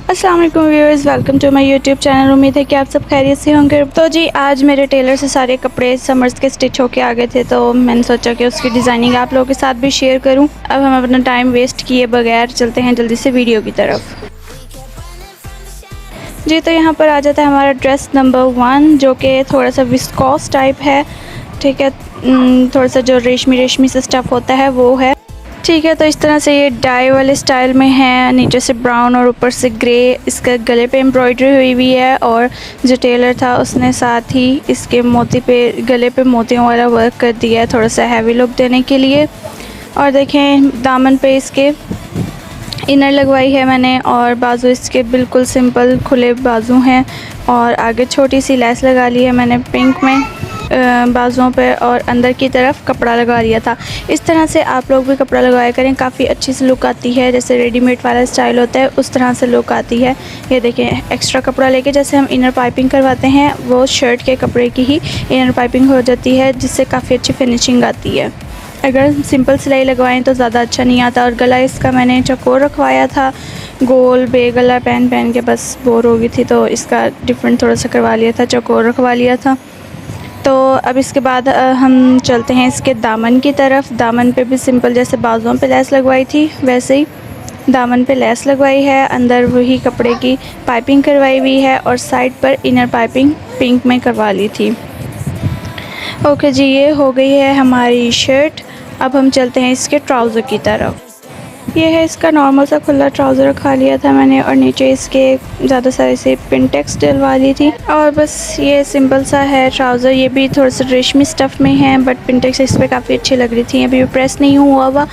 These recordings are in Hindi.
अस्सलाम वालेकुम viewers, welcome to my YouTube channel. उम्मीद है कि आप सब खैरियत से होंगे। तो जी आज मेरे टेलर से सारे कपड़े समर्स के स्टिच होके आ गए थे, तो मैंने सोचा कि उसकी डिज़ाइनिंग आप लोगों के साथ भी शेयर करूं। अब हम अपना टाइम वेस्ट किए बगैर चलते हैं जल्दी से वीडियो की तरफ। जी तो यहाँ पर आ जाता है हमारा ड्रेस नंबर 1, जो कि थोड़ा सा विस्कोस टाइप है। ठीक है, थोड़ा सा जो रेशमी से स्टफ़ होता है वो है। ठीक है, तो इस तरह से ये डाई वाले स्टाइल में है, नीचे से ब्राउन और ऊपर से ग्रे। इसका गले पे एम्ब्रॉयडरी हुई हुई है और जो टेलर था उसने साथ ही इसके मोती पे, गले पे मोतियों वाला वर्क कर दिया है थोड़ा सा हैवी लुक देने के लिए। और देखें दामन पे इसके इनर लगवाई है मैंने, और बाजू इसके बिल्कुल सिंपल खुले बाजू हैं, और आगे छोटी सी लेस लगा ली है मैंने पिंक में बाजुओं पे, और अंदर की तरफ कपड़ा लगा लिया था। इस तरह से आप लोग भी कपड़ा लगाया करें, काफ़ी अच्छी सी लुक आती है। जैसे रेडीमेड वाला स्टाइल होता है उस तरह से लुक आती है। ये देखें, एक्स्ट्रा कपड़ा लेके जैसे हम इनर पाइपिंग करवाते हैं वो शर्ट के कपड़े की ही इनर पाइपिंग हो जाती है, जिससे काफ़ी अच्छी फिनिशिंग आती है। अगर सिंपल सिलाई लगवाएं तो ज़्यादा अच्छा नहीं आता। और गला इसका मैंने चौकोर रखवाया था, गोल बे गला पहन के बस बोर हो गई थी, तो इसका डिफरेंट थोड़ा सा करवा लिया था, चौकोर रखवा लिया था। तो अब इसके बाद हम चलते हैं इसके दामन की तरफ। दामन पे भी सिंपल जैसे बाजुओं पे लेस लगवाई थी वैसे ही दामन पे लेस लगवाई है, अंदर वही कपड़े की पाइपिंग करवाई हुई है, और साइड पर इनर पाइपिंग पिंक में करवा ली थी। ओके जी, ये हो गई है हमारी शर्ट। अब हम चलते हैं इसके ट्राउज़र की तरफ। ये है इसका नॉर्मल सा खुला ट्राउज़र रखा लिया था मैंने, और नीचे इसके ज़्यादा सारे से पिनटेक्स डलवा ली थी, और बस ये सिंपल सा है ट्राउज़र। ये भी थोड़ा सा रेशमी स्टफ़ में है, बट पिनटेक्स इस पर काफ़ी अच्छी लग रही थी। अभी प्रेस नहीं हुआ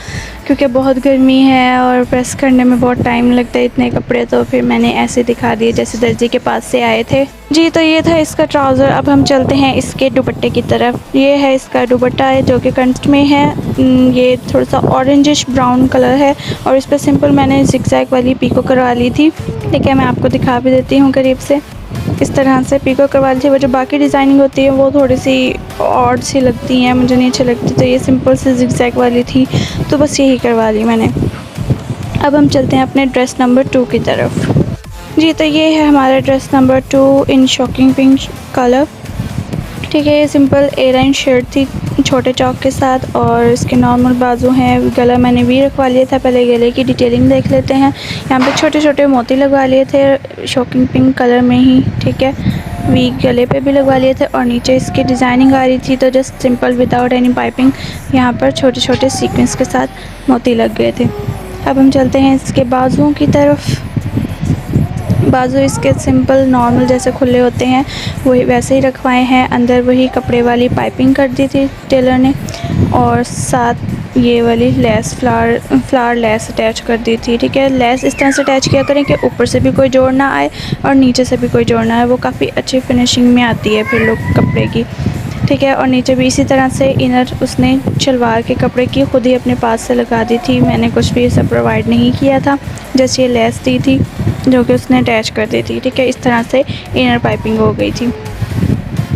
क्योंकि बहुत गर्मी है और प्रेस करने में बहुत टाइम लगता है इतने कपड़े, तो फिर मैंने ऐसे दिखा दिए जैसे दर्जी के पास से आए थे। जी तो ये था इसका ट्राउज़र। अब हम चलते हैं इसके दुपट्टे की तरफ। ये है इसका दुपट्टा है जो कि कंस्ट में है। ये थोड़ा सा ऑरेंजिश ब्राउन कलर है, और इस पर सिंपल मैंने ज़िगज़ैग वाली पीको करवा ली थी। ठीक है, मैं आपको दिखा भी देती हूँ करीब से। इस तरह से पीको करवा ली थी। वो जो बाकी डिज़ाइनिंग होती है वो थोड़ी सी ऑड सी लगती हैं, मुझे नहीं अच्छी लगती, तो ये सिंपल सी ज़िगज़ैग वाली थी, तो बस यही करवा ली मैंने। अब हम चलते हैं अपने ड्रेस नंबर 2 की तरफ। जी तो ये है हमारा ड्रेस नंबर 2 इन शॉकिंग पिंक कलर। ठीक है, ये सिंपल ए लाइन शर्ट थी छोटे चौक के साथ, और इसके नॉर्मल बाजू हैं। गला मैंने वी रखवा लिया था। पहले गले की डिटेलिंग देख लेते हैं। यहाँ पे छोटे छोटे मोती लगवा लिए थे शॉकिंग पिंक कलर में ही। ठीक है, वी गले पे भी लगवा लिए थे, और नीचे इसकी डिज़ाइनिंग आ रही थी, तो just simple without any piping यहाँ पर छोटे छोटे सीक्वेंस के साथ मोती लग गए थे। अब हम चलते हैं इसके बाजुओं की तरफ। बाजू इसके सिंपल नॉर्मल जैसे खुले होते हैं वही वैसे ही रखवाए हैं। अंदर वही कपड़े वाली पाइपिंग कर दी थी टेलर ने, और साथ ये वाली लेस फ्लावर लेस अटैच कर दी थी। ठीक है, लेस इस तरह से अटैच किया करें कि ऊपर से भी कोई जोड़ ना आए और नीचे से भी कोई जोड़ ना आए, वो काफ़ी अच्छी फिनिशिंग में आती है फिर लुक कपड़े की। ठीक है, और नीचे भी इसी तरह से इनर उसने शलवार के कपड़े की खुद ही अपने पास से लगा दी थी। मैंने कुछ भी ऐसा प्रोवाइड नहीं किया था, जैसे ये लेस दी थी जो कि उसने अटैच कर दी थी। ठीक है, इस तरह से इनर पाइपिंग हो गई थी।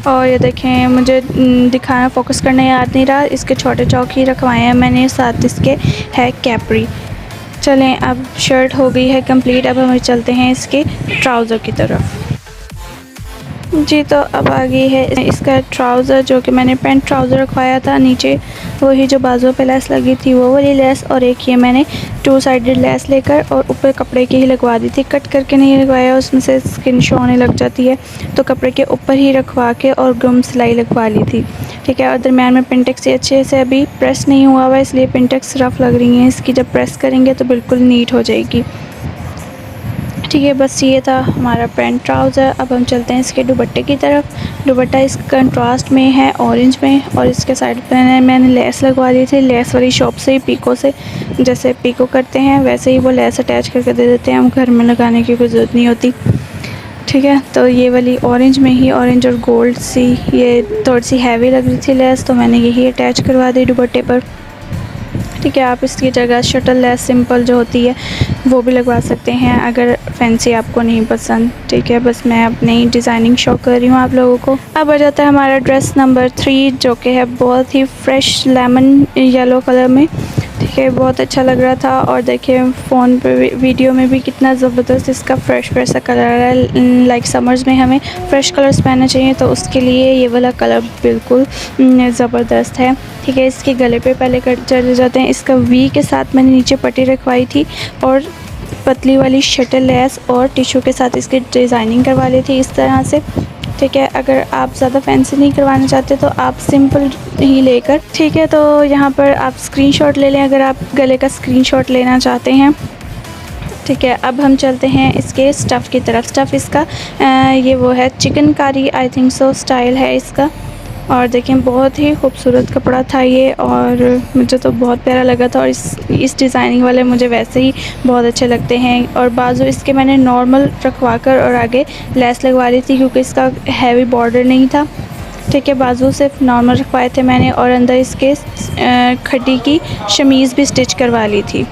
और ये देखें, मुझे दिखाना फोकस करना याद नहीं रहा, इसके छोटे चौक ही रखवाए हैं मैंने, साथ इसके है कैपरी। चलें, अब शर्ट हो गई है कंप्लीट। अब हम चलते हैं इसके ट्राउज़र की तरफ। जी तो अब आ गई है इसका ट्राउज़र, जो कि मैंने पैंट ट्राउज़र रखवाया था। नीचे वही जो बाजुओं पे लेस लगी थी वो वाली लेस, और एक ये मैंने 2 साइडेड लेस लेकर और ऊपर कपड़े की ही लगवा दी थी। कट करके नहीं लगवाया, उसमें से स्किन शो होने लग जाती है, तो कपड़े के ऊपर ही रखवा के और गम सिलाई लगवा ली थी। ठीक है, और दरम्यान में पिनटेक्स अच्छे से अभी प्रेस नहीं हुआ हुआ, इसलिए पिनटेक्स रफ़ लग रही हैं। इसकी जब प्रेस करेंगे तो बिल्कुल नीट हो जाएगी। ठीक है, बस ये था हमारा पैंट ट्राउज़र। अब हम चलते हैं इसके दुपट्टे की तरफ। दुपट्टा इस कंट्रास्ट में है ऑरेंज में, और इसके साइड पर मैंने लेस लगवा दी थी। लेस वाली शॉप से ही पीको से जैसे पीको करते हैं वैसे ही वो लेस अटैच करके दे देते हैं, हम घर में लगाने की कोई ज़रूरत नहीं होती। ठीक है, तो ये वाली ऑरेंज में ही, ऑरेंज और गोल्ड सी, ये थोड़ी सी हैवी लग रही थी लेस, तो मैंने यही अटैच करवा दी दुपट्टे पर। ठीक है, आप इसकी जगह शटल लेस सिंपल जो होती है वो भी लगवा सकते हैं अगर फैंसी आपको नहीं पसंद। ठीक है, बस मैं अपनी डिज़ाइनिंग शो कर रही हूँ आप लोगों को। अब आ जाता है हमारा ड्रेस नंबर 3, जो कि है बहुत ही फ्रेश लेमन येलो कलर में। ठीक के बहुत अच्छा लग रहा था। और देखिए फ़ोन पे वीडियो में भी कितना ज़बरदस्त इसका फ्रेश सा कलर है। लाइक समर्स में हमें फ्रेश कलर्स पहनने चाहिए, तो उसके लिए ये वाला कलर बिल्कुल ज़बरदस्त है। ठीक है, इसके गले पे पहले कट चले जाते हैं। इसका वी के साथ मैंने नीचे पट्टी रखवाई थी और पतली वाली शटल लेस और टिश्यू के साथ इसकी डिज़ाइनिंग करवा ली थी इस तरह से। ठीक है, अगर आप ज़्यादा फैंसी नहीं करवाना चाहते तो आप सिंपल ही लेकर, ठीक है, तो यहाँ पर आप स्क्रीनशॉट ले लें अगर आप गले का स्क्रीनशॉट लेना चाहते हैं। ठीक है, अब हम चलते हैं इसके स्टफ़ की तरफ। स्टफ़ इसका ये वो है chikankari, I think so style है इसका। और देखें बहुत ही खूबसूरत कपड़ा था ये, और मुझे तो बहुत प्यारा लगा था। और इस डिज़ाइनिंग वाले मुझे वैसे ही बहुत अच्छे लगते हैं। और बाजू इसके मैंने नॉर्मल रखवा कर और आगे लेस लगवा ली थी क्योंकि इसका हैवी बॉर्डर नहीं था। ठीक है, बाजू सिर्फ नॉर्मल रखवाए थे मैंने, और अंदर इसके खड्डी की शमीज़ भी स्टिच करवा ली थी।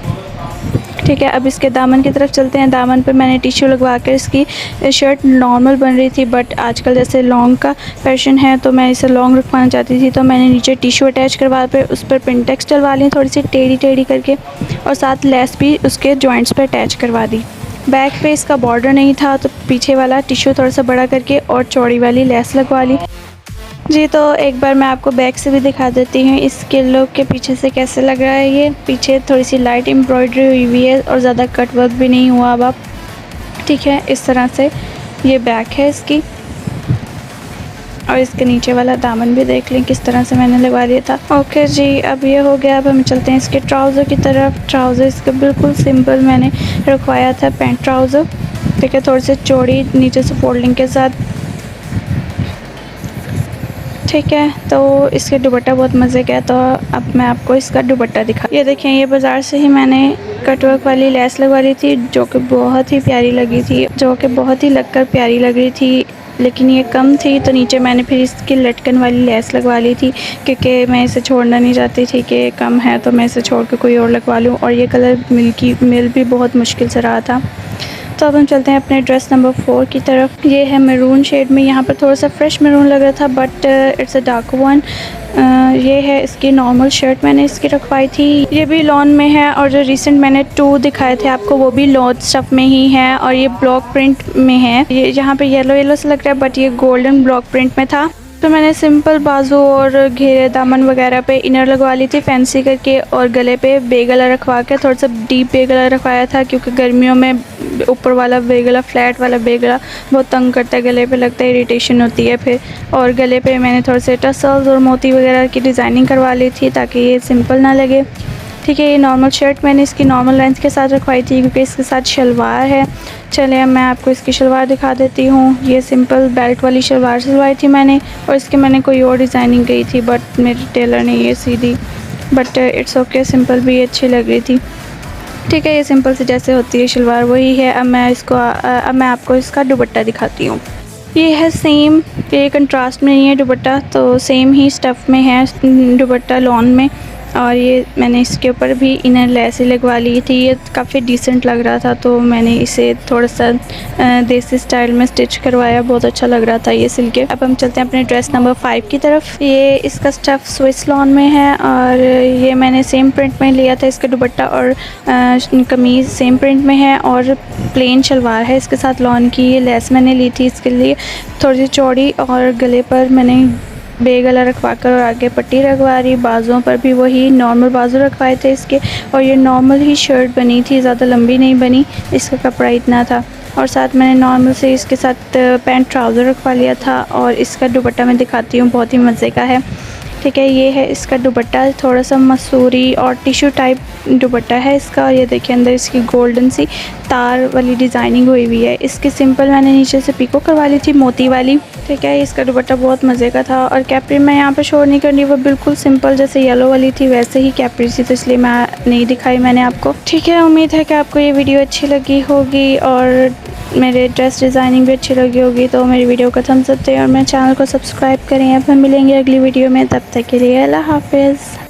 ठीक है, अब इसके दामन की तरफ चलते हैं। दामन पर मैंने टिश्यू लगवा कर इसकी शर्ट नॉर्मल बन रही थी, बट आजकल जैसे लॉन्ग का फैशन है तो मैं इसे लॉन्ग रखवाना चाहती थी, तो मैंने नीचे टिश्यू अटैच करवा कर उस पर पिंटेक्स डलवा ली थोड़ी सी टेढ़ी करके, और साथ लेस भी उसके जॉइंट्स पर अटैच करवा दी। बैक पे इसका बॉर्डर नहीं था तो पीछे वाला टिश्यू थोड़ा सा बड़ा करके और चौड़ी वाली लेस लगवा ली जी। तो एक बार मैं आपको बैक से भी दिखा देती हूँ इसके लुक के पीछे से कैसे लग रहा है। ये पीछे थोड़ी सी लाइट एम्ब्रॉयडरी हुई है और ज़्यादा कट वर्क भी नहीं हुआ अब। ठीक है, इस तरह से ये बैक है इसकी। और इसके नीचे वाला दामन भी देख लें किस तरह से मैंने लगवा दिया था। ओके जी, अब ये हो गया। अब हम चलते हैं इसके ट्राउज़र की तरफ। ट्राउज़र इसका बिल्कुल सिंपल मैंने रखवाया था, पैंट ट्राउज़र। ठीक है, थोड़ी सी चौड़ी नीचे से फोल्डिंग के साथ। ठीक है, तो इसके दुपट्टा बहुत मज़े का है, तो अब मैं आपको इसका दुपट्टा दिखा। ये देखें, ये बाज़ार से ही मैंने कटवर्क वाली लेस लगवा ली थी जो कि बहुत ही प्यारी लगी थी, जो कि बहुत ही लगकर प्यारी लग रही थी, लेकिन ये कम थी तो नीचे मैंने फिर इसकी लटकन वाली लेस लगवा ली थी क्योंकि मैं इसे छोड़ना नहीं चाहती थी कि कम है तो मैं इसे छोड़ के कोई और लगवा लूँ। और ये कलर मिल भी बहुत मुश्किल से रहा था। तो अब हम चलते हैं अपने ड्रेस नंबर 4 की तरफ। ये है मैरून शेड में, यहाँ पर थोड़ा सा फ्रेश मैरून लग रहा था but it's a dark one. ये है इसकी नॉर्मल शर्ट मैंने इसकी रखवाई थी। ये भी लॉन में है, और जो रिसेंट मैंने 2 दिखाए थे आपको वो भी लॉन स्टफ में ही है, और ये ब्लॉक प्रिंट में है। ये यहाँ पे येलो से लग रहा है बट ये गोल्डन ब्लॉक प्रिंट में था। तो मैंने सिंपल बाजू और घेरे दामन वगैरह पे इनर लगवा ली थी फैंसी करके, और गले पे बे गला रखवा के थोड़ा सा डीप बे गला रखवाया था क्योंकि गर्मियों में ऊपर वाला बे गला, फ्लैट वाला बे गला बहुत तंग करता है, गले पे लगता है, इरिटेशन होती है फिर। और गले पे मैंने थोड़े से टसल्स और मोती वगैरह की डिज़ाइनिंग करवा ली थी ताकि ये सिंपल ना लगे। ठीक है, ये नॉर्मल शर्ट मैंने इसकी नॉर्मल लेंथ के साथ रखवाई थी क्योंकि इसके साथ शलवार है। चलिए अब मैं आपको इसकी शलवार दिखा देती हूँ। ये सिंपल बेल्ट वाली शलवार सिलवाई थी मैंने, और इसके मैंने कोई और डिज़ाइनिंग की थी बट मेरे टेलर ने ये सी दी, बट इट्स ओके, सिंपल भी अच्छी लग रही थी। ठीक है, ये सिंपल से जैसे होती है शलवार वही है। अब मैं आपको इसका दुपट्टा दिखाती हूँ। ये है सेम, ये कंट्रास्ट में नहीं है दुपट्टा, तो सेम ही स्टफ़ में है दुपट्टा लॉन में। और ये मैंने इसके ऊपर भी इनर लेस लगवा ली थी। ये काफ़ी डिसेंट लग रहा था तो मैंने इसे थोड़ा सा देसी स्टाइल में स्टिच करवाया, बहुत अच्छा लग रहा था ये सिल के। अब हम चलते हैं अपने ड्रेस नंबर 5 की तरफ। ये इसका स्टफ़ स्विस लॉन में है, और ये मैंने सेम प्रिंट में लिया था। इसका दुपट्टा और कमीज़ सेम प्रिंट में है, और प्लेन शलवार है इसके साथ लॉन की। ये लेस मैंने ली थी इसके लिए थोड़ी सी चौड़ी, और गले पर मैंने बे गला रखवा कर और आगे पट्टी रखवा रही। बाजुओं पर भी वही नॉर्मल बाजू रखवाए थे इसके, और ये नॉर्मल ही शर्ट बनी थी, ज़्यादा लंबी नहीं बनी, इसका कपड़ा इतना था। और साथ मैंने नॉर्मल से इसके साथ पैंट ट्राउज़र रखवा लिया था। और इसका दुपट्टा मैं दिखाती हूँ, बहुत ही मज़े का है। ठीक है, ये है इसका दुपट्टा, थोड़ा सा मसूरी और टिश्यू टाइप दुपट्टा है इसका। और ये देखिए अंदर इसकी गोल्डन सी तार वाली डिज़ाइनिंग हुई हुई है। इसकी सिंपल मैंने नीचे से पिको करवा ली थी मोती वाली। ठीक है, इसका दुपट्टा बहुत मज़े का था। और कैप्री मैं यहाँ पे शो नहीं करनी, वो बिल्कुल सिंपल जैसे येलो वाली थी वैसे ही कैप्री थी, तो इसलिए मैं नहीं दिखाई मैंने आपको। ठीक है, उम्मीद है कि आपको ये वीडियो अच्छी लगी होगी और मेरे ड्रेस डिज़ाइनिंग भी अच्छी लगी होगी। तो मेरी वीडियो को थम्स अप दें और मेरे चैनल को सब्सक्राइब करें। अब हम मिलेंगे अगली वीडियो में, तब तक के लिए अल्लाह हाफ़िज़।